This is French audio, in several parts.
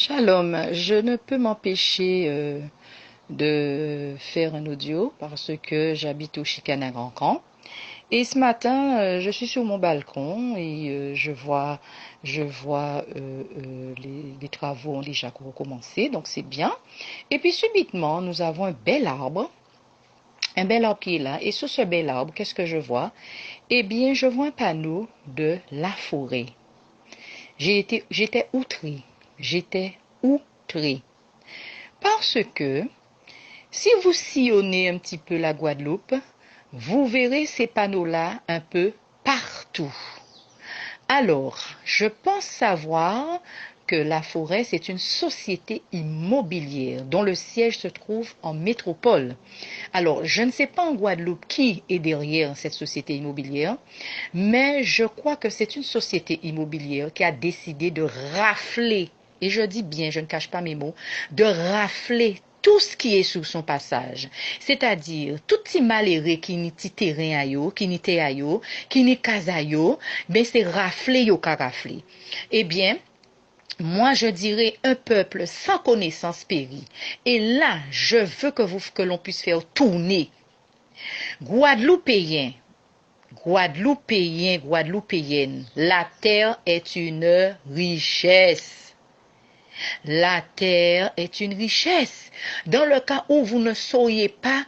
Shalom, je ne peux m'empêcher de faire un audio parce que j'habite au Chicana-Grand-Camp. Et ce matin, je suis sur mon balcon et je vois les travaux ont déjà recommencé, donc c'est bien. Et puis subitement, nous avons un bel arbre qui est là. Et sur ce bel arbre, qu'est-ce que je vois? Eh bien, je vois un panneau de la forêt. J'étais outrée, j'étais outrée. Parce que si vous sillonnez un petit peu la Guadeloupe, vous verrez ces panneaux-là un peu partout. Alors, je pense savoir que la forêt, c'est une société immobilière dont le siège se trouve en métropole. Alors, je ne sais pas en Guadeloupe qui est derrière cette société immobilière, mais je crois que c'est une société immobilière qui a décidé de rafler, et je dis bien, je ne cache pas mes mots, de rafler tout ce qui est sous son passage. C'est-à-dire, tout petit malheureux qui n'y terrain à yo, qui n'y te à yo, qui n'y casa yo, ben c'est rafler yo ka rafler. Eh bien, moi, je dirais un peuple sans connaissance périt. Et là, je veux que l'on puisse faire tourner Guadeloupéens, Guadeloupéens, Guadeloupéennes, la terre est une richesse. La terre est une richesse. Dans le cas où vous ne sauriez pas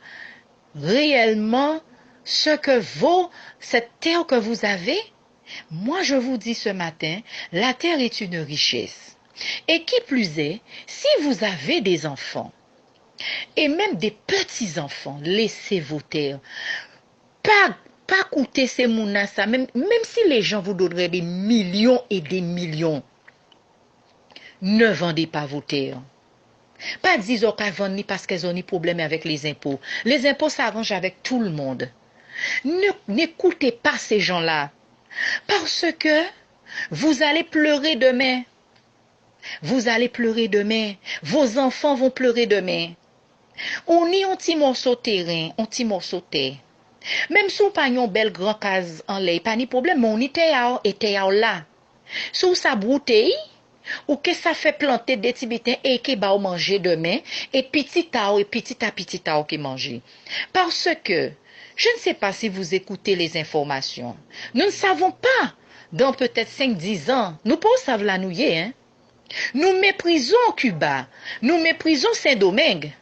réellement ce que vaut cette terre que vous avez, moi je vous dis ce matin, la terre est une richesse. Et qui plus est, si vous avez des enfants, et même des petits-enfants, laissez vos terres. Pas coûter ces mounas, ça, même si les gens vous donneraient des millions et des millions, ne vendez pas vos terres. Pas dire qu'elles vendent ni parce qu'elles ont ni problème avec les impôts. Les impôts s'arrangent avec tout le monde. N'écoutez pas ces gens-là. Parce que vous allez pleurer demain. Vous allez pleurer demain. Vos enfants vont pleurer demain. On y un petit morceau de terrain, un petit morceau de terre. Même si on pas une belle grand case en l'air, pas ni problème, mais on était là. Sous sa bouteille, ou que ça fait planter des petits bitins et qui va manger demain, et petit à petit qui manger. Parce que, je ne sais pas si vous écoutez les informations. Nous ne savons pas, dans peut-être 5-10 ans, nous pas savons la nouiller, hein. Nous méprisons Cuba, nous méprisons Saint-Domingue.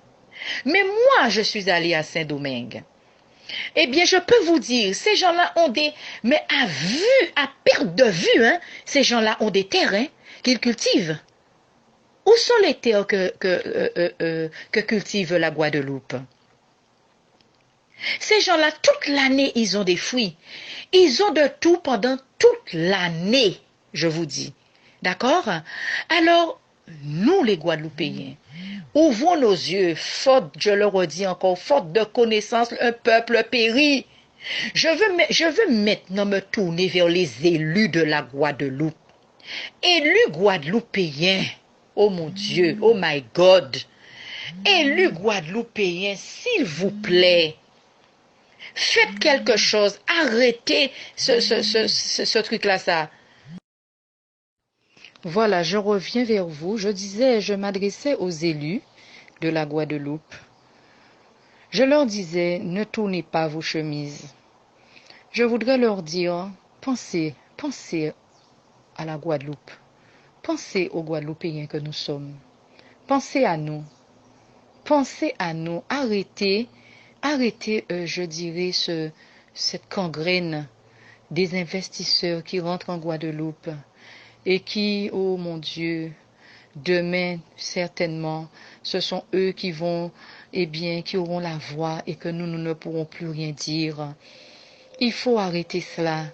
Mais moi, je suis allée à Saint-Domingue. Eh bien, je peux vous dire, ces gens-là ont des... Mais à perte de vue, hein, ces gens-là ont des terrains qu'ils cultivent. Où sont les terres que cultive la Guadeloupe? Ces gens-là, toute l'année, ils ont des fruits. Ils ont de tout pendant toute l'année, je vous dis. D'accord? Alors, nous, les Guadeloupéens, ouvrons nos yeux, faute, je le redis encore, faute de connaissance, un peuple périt. Je veux maintenant me tourner vers les élus de la Guadeloupe. Élus guadeloupéens, oh mon Dieu, oh my God. Élus guadeloupéens, s'il vous plaît, faites quelque chose, arrêtez ce truc-là, ça. Voilà, je reviens vers vous. Je disais, je m'adressais aux élus de la Guadeloupe. Je leur disais, ne tournez pas vos chemises. Je voudrais leur dire, pensez à la Guadeloupe. Pensez aux Guadeloupéens que nous sommes. Pensez à nous. Pensez à nous. Arrêtez, je dirais, cette gangrène des investisseurs qui rentrent en Guadeloupe et qui, oh mon Dieu, demain, certainement, ce sont eux qui vont, eh bien, qui auront la voix et que nous ne pourrons plus rien dire. Il faut arrêter cela.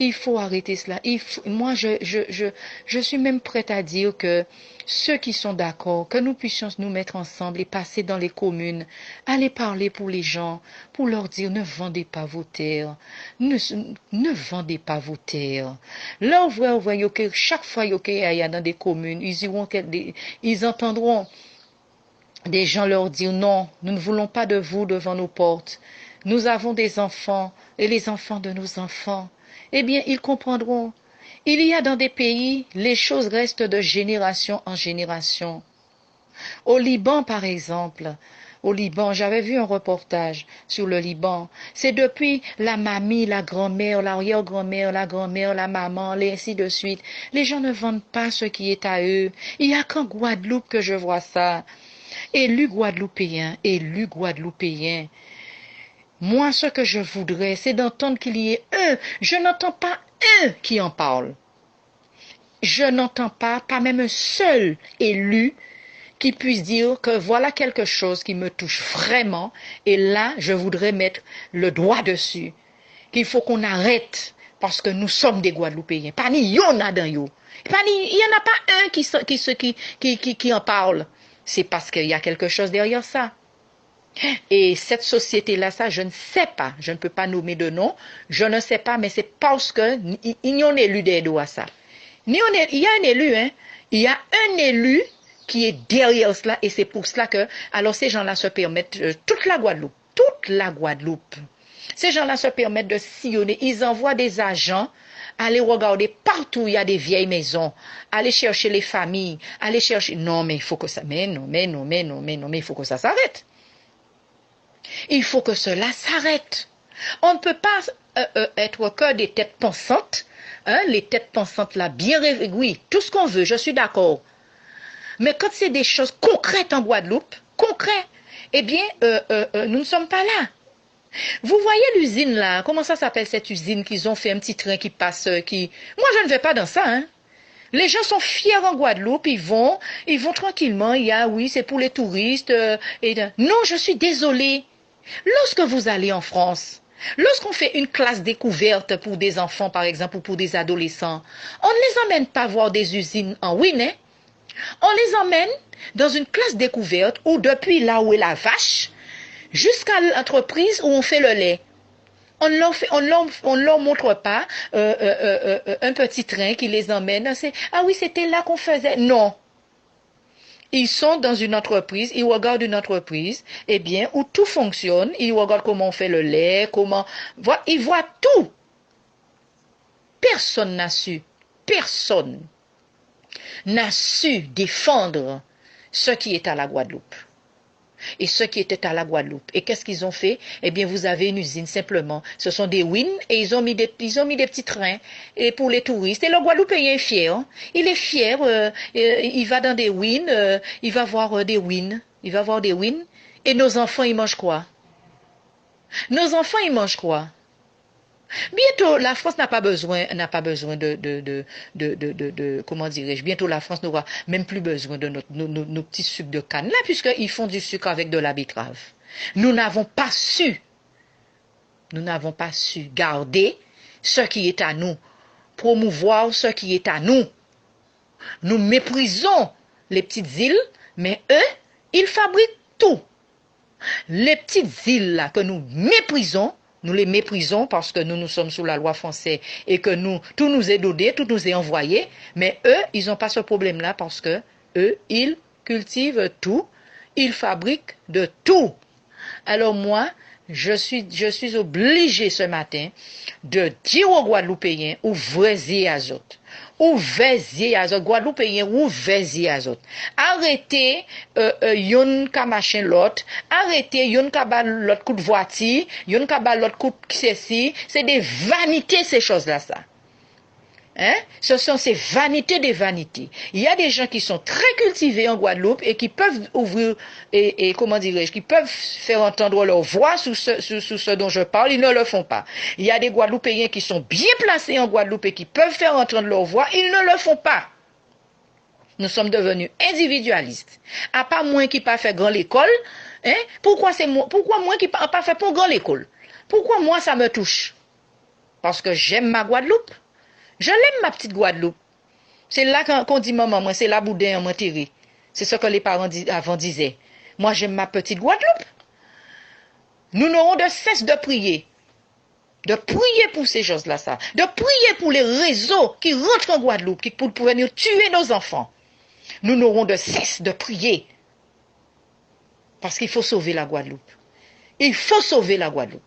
Il faut arrêter cela. Moi, je suis même prête à dire que ceux qui sont d'accord, que nous puissions nous mettre ensemble et passer dans les communes, aller parler pour les gens, pour leur dire ne vendez pas vos terres, ne vendez pas vos terres. Là, on voit que chaque fois qu'il y a dans des communes, ils entendront des gens leur dire non, nous ne voulons pas de vous devant nos portes. Nous avons des enfants et les enfants de nos enfants. Eh bien, ils comprendront. Il y a dans des pays, les choses restent de génération en génération. Au Liban, par exemple, au Liban, j'avais vu un reportage sur le Liban. C'est depuis la mamie, la grand-mère, l'arrière-grand-mère, la grand-mère, la maman, et ainsi de suite. Les gens ne vendent pas ce qui est à eux. Il n'y a qu'en Guadeloupe que je vois ça. Élus Guadeloupéens. Moi, ce que je voudrais, c'est d'entendre qu'il y ait un. Je n'entends pas un qui en parle. Je n'entends pas même un seul élu qui puisse dire que voilà quelque chose qui me touche vraiment et là, je voudrais mettre le doigt dessus. Qu'il faut qu'on arrête parce que nous sommes des Guadeloupéens. Pas ni y'en a dans yo. Il n'y en a pas un qui en parle. C'est parce qu'il y a quelque chose derrière ça. Et cette société-là, ça, je ne sais pas. Je ne peux pas nommer de nom. Je ne sais pas, mais c'est parce que il y a un élu derrière ça. Il y a un élu, hein. Il y a un élu qui est derrière cela et c'est pour cela que, alors ces gens-là se permettent, toute la Guadeloupe, ces gens-là se permettent de sillonner, ils envoient des agents, aller regarder partout où il y a des vieilles maisons, aller chercher les familles, aller chercher, non mais il faut que ça, mais il faut que ça s'arrête. Il faut que cela s'arrête. On ne peut pas être que des têtes pensantes, hein, les têtes pensantes là, bien rêvées, oui, tout ce qu'on veut, je suis d'accord. Mais quand c'est des choses concrètes en Guadeloupe, eh bien, nous ne sommes pas là. Vous voyez l'usine là, comment ça s'appelle cette usine qu'ils ont fait un petit train qui passe, qui... Moi, je ne vais pas dans ça, hein. Les gens sont fiers en Guadeloupe, ils vont tranquillement, il y a, oui, c'est pour les touristes. Non, je suis désolée. Lorsque vous allez en France, lorsqu'on fait une classe découverte pour des enfants, par exemple, ou pour des adolescents, on ne les emmène pas voir des usines en Winnet. On les emmène dans une classe découverte où depuis là où est la vache, jusqu'à l'entreprise où on fait le lait. On ne leur montre pas un petit train qui les emmène. Ah oui, c'était là qu'on faisait. Non. Ils sont dans une entreprise, ils regardent une entreprise, eh bien, où tout fonctionne. Ils regardent comment on fait le lait, ils voient tout. Personne n'a su. Personne n'a su défendre ce qui est à la Guadeloupe. Et ce qui était à la Guadeloupe. Et qu'est-ce qu'ils ont fait? Eh bien, vous avez une usine simplement. Ce sont des wins et ils ont mis des petits trains et pour les touristes. Et le Guadeloupéen est fier. Hein? Il est fier. Il va dans des wins. Il va voir des wins. Il va voir des wins. Et nos enfants, ils mangent quoi? Nos enfants, ils mangent quoi? Bientôt, la France n'a pas besoin comment dirais-je, bientôt la France n'aura même plus besoin de nos petits sucres de canne, là, puisqu'ils font du sucre avec de la betterave. Nous n'avons pas su garder ce qui est à nous, promouvoir ce qui est à nous. Nous méprisons les petites îles, mais eux, ils fabriquent tout. Les petites îles là que nous méprisons, nous les méprisons parce que nous sommes sous la loi française et que tout nous est donné, tout nous est envoyé. Mais eux, ils n'ont pas ce problème-là parce que eux, ils cultivent tout, ils fabriquent de tout. Alors moi, je suis obligée ce matin de dire aux Guadeloupéens, ouvrez-y à autres. Ouvrez-y à autres. Guadeloupéens, ouvrez-y à autres. Arrêtez yon ka machin l'autre. Arrêtez yon ka ba l'autre coup de voiture. Yon ka ba l'autre coup de ceci. C'est des vanités ces choses-là, ça. Hein? Ce sont ces vanités des vanités. Il y a des gens qui sont très cultivés en Guadeloupe et qui peuvent ouvrir et comment dirais-je, qui peuvent faire entendre leur voix sous ce dont je parle. Ils ne le font pas. Il y a des Guadeloupéens qui sont bien placés en Guadeloupe et qui peuvent faire entendre leur voix. Ils ne le font pas. Nous sommes devenus individualistes. À part moi qui pas fait grand l'école, hein? Pourquoi moi qui pas fait pour grand l'école? Pourquoi moi ça me touche? Parce que j'aime ma Guadeloupe. Je l'aime, ma petite Guadeloupe. C'est là qu'on dit maman, moi, c'est la boudin, moi, tiré. C'est ce que les parents avant disaient. Moi, j'aime ma petite Guadeloupe. Nous n'aurons de cesse de prier. De prier pour ces choses-là, ça. De prier pour les réseaux qui rentrent en Guadeloupe, qui pour venir tuer nos enfants. Nous n'aurons de cesse de prier. Parce qu'il faut sauver la Guadeloupe. Il faut sauver la Guadeloupe.